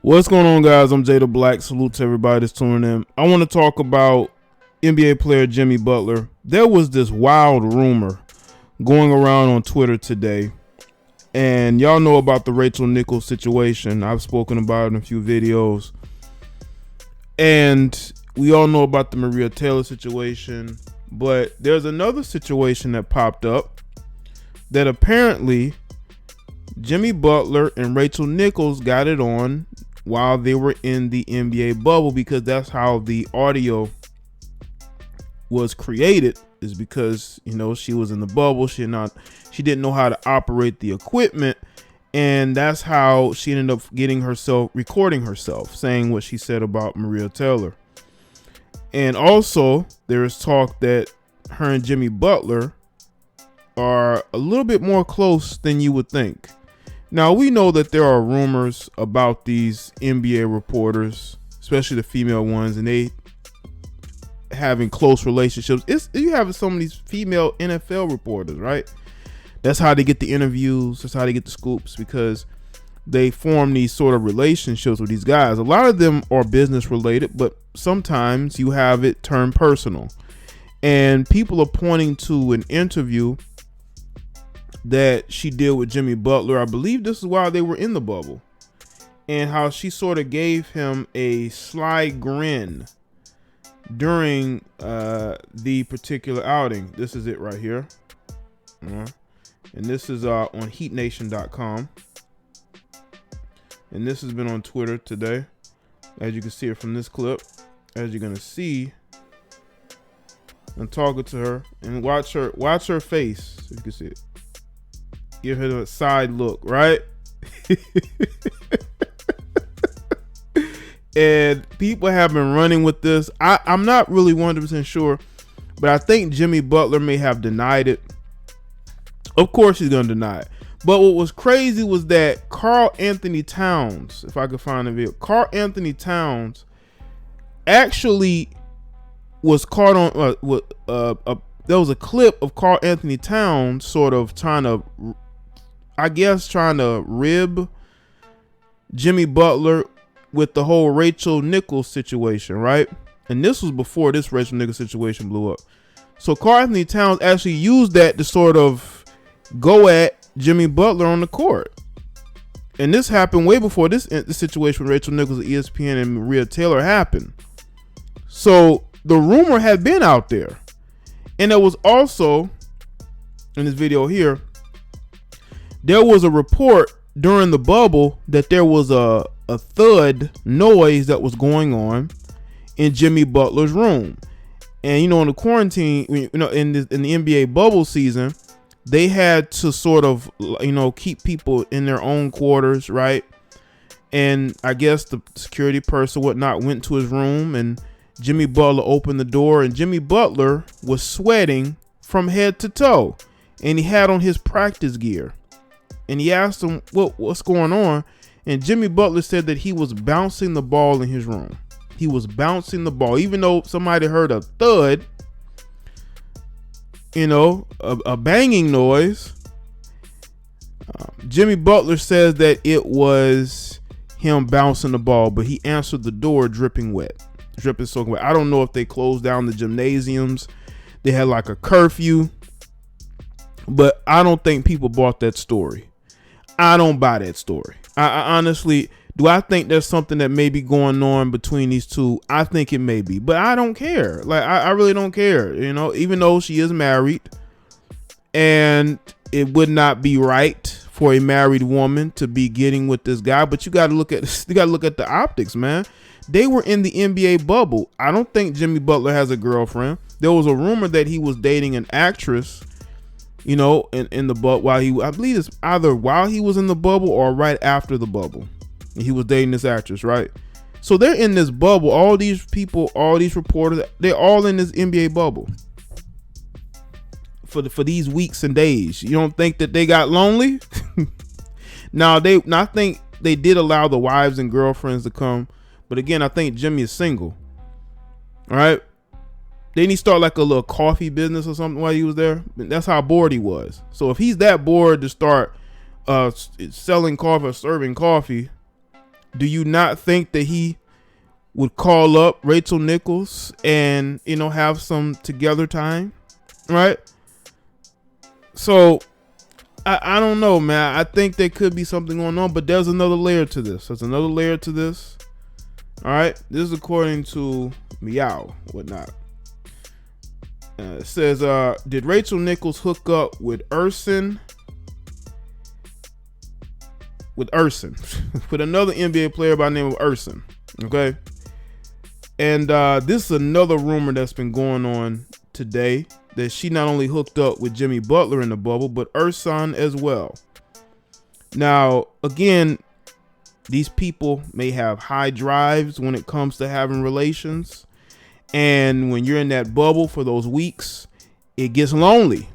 What's going on, guys? I'm Jada Black. Salute to everybody that's tuning in. I want to talk about NBA player Jimmy Butler. There was this wild rumor going around on Twitter today, and y'all know about the Rachel Nichols situation. I've spoken about it in a few videos, and we all know about the Maria Taylor situation, but there's another situation that popped up that apparently Jimmy Butler and Rachel Nichols got it on while they were in the NBA bubble, because that's how the audio was created, is because, you know, she was in the bubble. She didn't know how to operate the equipment, and that's how she ended up recording herself saying what she said about Maria Taylor. And also there is talk that her and Jimmy Butler are a little bit more close than you would think. Now, we know that there are rumors about these NBA reporters, especially the female ones, and they having close relationships. You have some of these female NFL reporters, right? That's how they get the interviews. That's how they get the scoops, because they form these sort of relationships with these guys. A lot of them are business related, but sometimes you have it turn personal. And people are pointing to an interview that she did with Jimmy Butler. I believe this is while they were in the bubble, and how she sort of gave him a sly grin during the particular outing. This is it right here. And this is on heatnation.com, and this has been on Twitter today, as you can see it from this clip. As you're gonna see, I'm talking to her, and watch her face, so you can see it. Give her a side look, right? And people have been running with this. I'm not really 100% sure, but I think Jimmy Butler may have denied it. Of course he's going to deny it. But what was crazy was that Karl Anthony Towns, if I could find a video, Karl Anthony Towns actually was caught on, there was a clip of Karl Anthony Towns sort of trying to rib Jimmy Butler with the whole Rachel Nichols situation, right? And this was before this Rachel Nichols situation blew up. So Karl Anthony Towns actually used that to sort of go at Jimmy Butler on the court. And this happened way before this situation with Rachel Nichols at ESPN and Maria Taylor happened. So the rumor had been out there. And there was also, in this video here, there was a report during the bubble that there was a thud noise that was going on in Jimmy Butler's room. And, you know, in the quarantine, you know, in the NBA bubble season, they had to sort of, you know, keep people in their own quarters, right? And I guess the security person, whatnot, went to his room, and Jimmy Butler opened the door, and Jimmy Butler was sweating from head to toe, and he had on his practice gear. And he asked him what's going on, and Jimmy Butler said that he was bouncing the ball in his room. He was bouncing the ball, even though somebody heard a thud, you know, a banging noise. Jimmy Butler says that it was him bouncing the ball, but he answered the door dripping soaking wet. I don't know if they closed down the gymnasiums. They had like a curfew, but I don't think people bought that story. I don't buy that story. I honestly, do I think there's something that may be going on between these two? I think it may be, but I don't care. Like, I really don't care, you know, even though she is married, and it would not be right for a married woman to be getting with this guy. But you got to look at the optics, man. They were in the NBA bubble. I don't think Jimmy Butler has a girlfriend. There was a rumor that he was dating an actress, you know, in the bubble, I believe it's either while he was in the bubble or right after the bubble. He was dating this actress, right? So they're in this bubble. All these people, all these reporters, they're all in this NBA bubble for these weeks and days. You don't think that they got lonely? Now, I think they did allow the wives and girlfriends to come, but again, I think Jimmy is single. All right. Then he started like a little coffee business or something while he was there. That's how bored he was. So if he's that bored to start selling coffee or serving coffee, do you not think that he would call up Rachel Nichols and, you know, have some together time, right? So I don't know, man. I think there could be something going on, but there's another layer to this. There's another layer to this. All right, this is according to Meow, whatnot. It says, did Rachel Nichols hook up with Ersan? With another NBA player by the name of Ersan. Okay. And this is another rumor that's been going on today, that she not only hooked up with Jimmy Butler in the bubble, but Ersan as well. Now, again, these people may have high drives when it comes to having relations. And when you're in that bubble for those weeks, it gets lonely.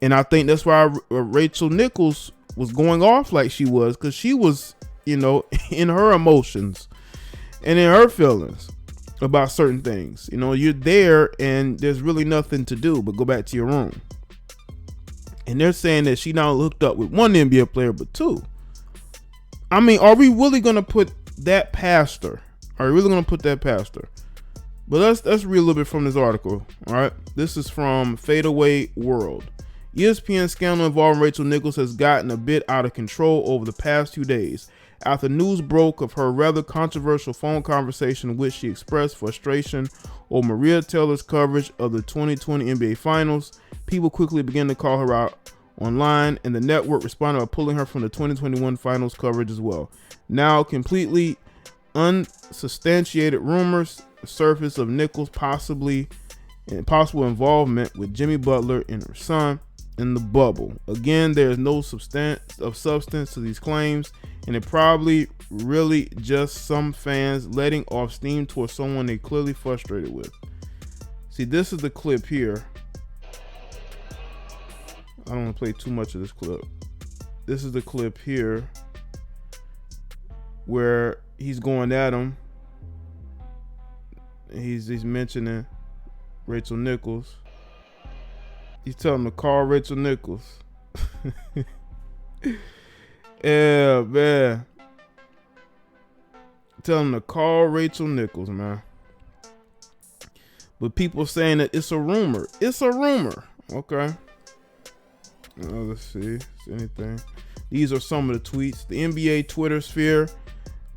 And I think that's why Rachel Nichols was going off like she was, because she was, you know, in her emotions and in her feelings about certain things. You know, you're there and there's really nothing to do but go back to your room. And they're saying that she not hooked up with one NBA player, but two. I mean, are we really going to put that past her? Are we really going to put that past her? But let's read a little bit from this article. All right. This is from Fadeaway World. ESPN scandal involving Rachel Nichols has gotten a bit out of control over the past 2 days. After news broke of her rather controversial phone conversation in which she expressed frustration over Maria Taylor's coverage of the 2020 NBA Finals, people quickly began to call her out online, and the network responded by pulling her from the 2021 Finals coverage as well. Now, completely unsubstantiated rumors surface of Nichols' possible involvement with Jimmy Butler and her son in the bubble. Again, there is no substance to these claims, and it probably really just some fans letting off steam towards someone they clearly frustrated with. See, this is the clip here. I don't want to play too much of this clip. This is the clip here where he's going at him. He's mentioning Rachel Nichols. He's telling him to call Rachel Nichols. Yeah, man. Tell him to call Rachel Nichols, man. But people saying that it's a rumor. It's a rumor. Okay. Let's see. Is anything? These are some of the tweets. The NBA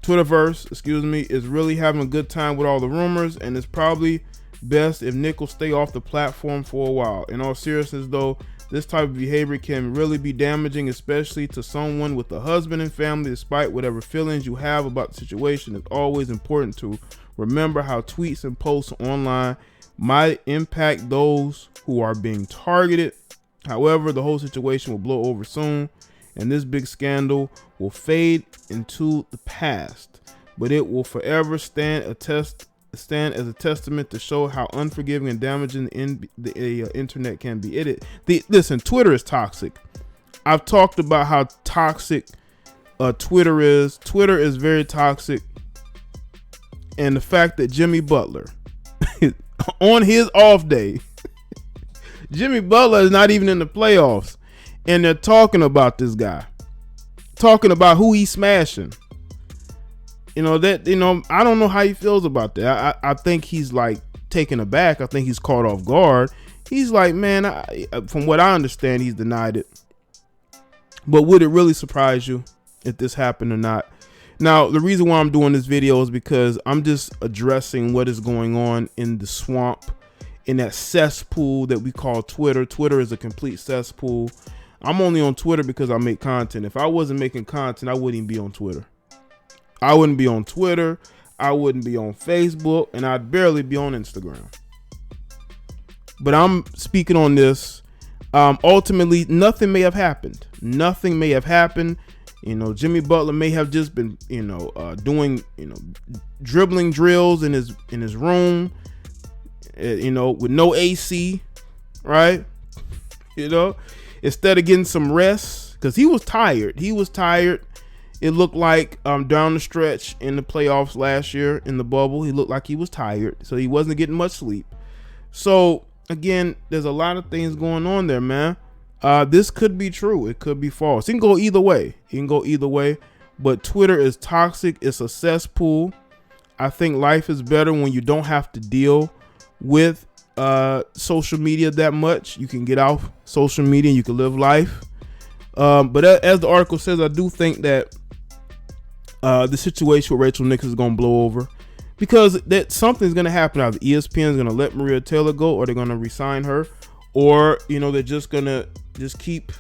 Twitterverse, is really having a good time with all the rumors, and it's probably best if Nichols stay off the platform for a while. In all seriousness, though, this type of behavior can really be damaging, especially to someone with a husband and family. Despite whatever feelings you have about the situation, it's always important to remember how tweets and posts online might impact those who are being targeted. However, the whole situation will blow over soon, and this big scandal will fade into the past, but it will forever stand as a testament to show how unforgiving and damaging the internet can be. Listen, Twitter is toxic. I've talked about how toxic Twitter is. Twitter is very toxic, and the fact that Jimmy Butler, on his off day, Jimmy Butler is not even in the playoffs, and they're talking about this guy, talking about who he's smashing. I don't know how he feels about that. I think he's like taken aback. I think he's caught off guard. He's like, man, from what I understand, he's denied it. But would it really surprise you if this happened or not? Now, the reason why I'm doing this video is because I'm just addressing what is going on in the swamp, in that cesspool that we call Twitter. Twitter is a complete cesspool. I'm only on Twitter because I make content. If I wasn't making content, I wouldn't even be on Twitter. I wouldn't be on Twitter. I wouldn't be on Facebook, and I'd barely be on Instagram. But I'm speaking on this. Ultimately, nothing may have happened. Nothing may have happened. Jimmy Butler may have just been, doing, dribbling drills in his room, with no AC, right? Instead of getting some rest, because he was tired. It looked like down the stretch in the playoffs last year in the bubble, he looked like he was tired, so he wasn't getting much sleep. So again, there's a lot of things going on there, man. This could be true. It could be false. It can go either way. but Twitter is toxic. It's a cesspool. I think life is better when you don't have to deal with social media that much. You can get off social media and you can live life. But as the article says, I do think that the situation with Rachel Nichols is going to blow over, because that something's going to happen. Either ESPN is going to let Maria Taylor go, or they're going to resign her, or they're just going to keep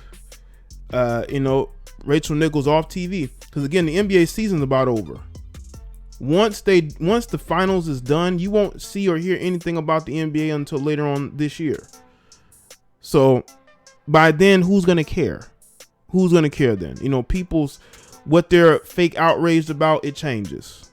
Rachel Nichols off TV, because again, the NBA season's about over. Once the finals is done, you won't see or hear anything about the NBA until later on this year. So by then, who's gonna care? Who's gonna care then? People's what they're fake outraged about, it changes.